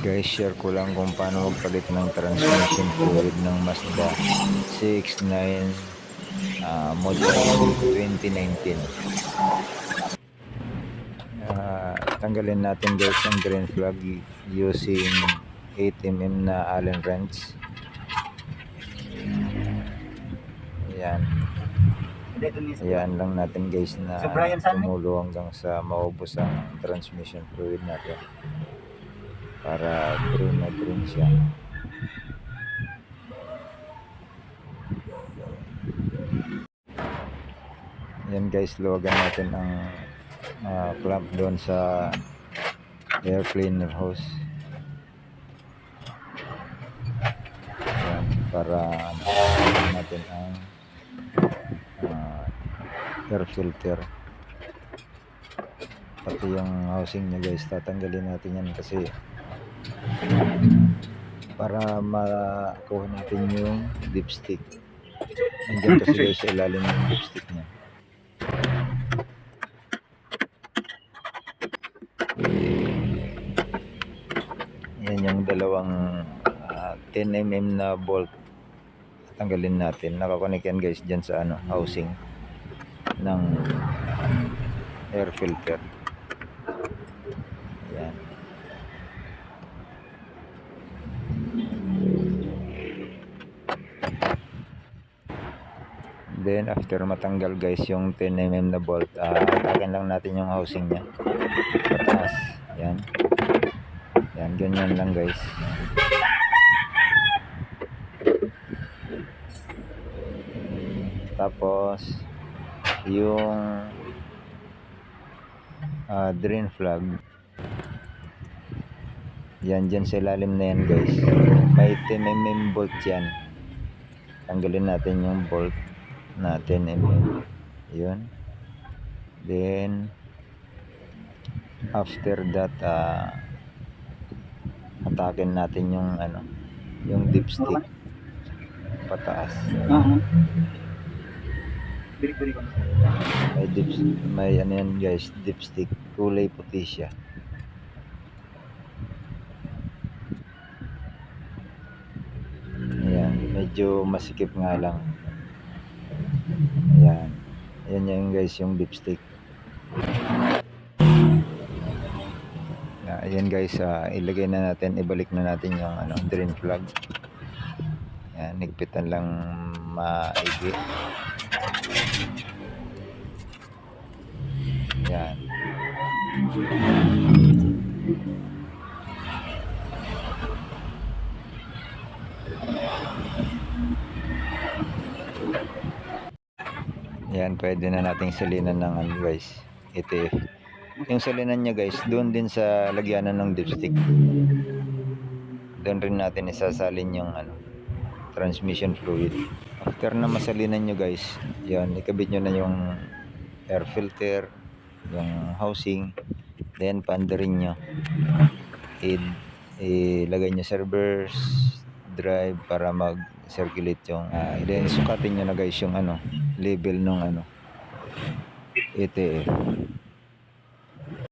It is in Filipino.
Guys, share ko lang kung paano magpalit ng transmission fluid ng Mazda 6.9 model 2019. Tanggalin natin guys ang green flag using 8mm na Allen wrench. Ayan lang natin guys na tumulo hanggang sa maubos ang transmission fluid natin para green na green siya. Ayan guys, luwagan natin ang clamp doon sa air cleaner hose. Ayan, para natin ang air filter, pati yung housing niya guys, tatanggalin natin yan kasi para makuha natin yung dipstick. Nandiyan kasi guys sa ilalim yung dipstick niya. Yan yung dalawang 10mm na bolt, tanggalin natin. Nakakonek yan guys dyan sa housing ng air filter. Ayan. Then after matanggal guys yung 10mm na bolt, atakin lang natin yung housing nya pataas. Yan, yan, ganyan lang guys. Tapos yung drain flag, yan dyan sa ilalim na yan guys, may 10mm bolt yan. Tanggalin natin yung bolt na 10mm yun. Then after that atakin natin yung yung dipstick pataas. May yan guys, dipstick, kulay puti siya. Ayan, medyo masikip nga lang. Ayan, ayan yung guys yung dipstick. Ayan guys, ilagay na natin, ibalik na natin yung drain plug. Ayan, nigpitan lang maigi. Ayan. Ayan, pwede na nating salinan ng guys, ETF. Yung salinan niya guys, doon din sa lagyanan ng dipstick. Doon rin natin isasalin yung transmission fluid. After na masalinan nyo guys, yan, ikabit nyo na yung air filter, yung housing, then paandarin nyo, ilagay nyo sa reverse drive para mag circulate yung then sukatin nyo na guys yung level nung ETF.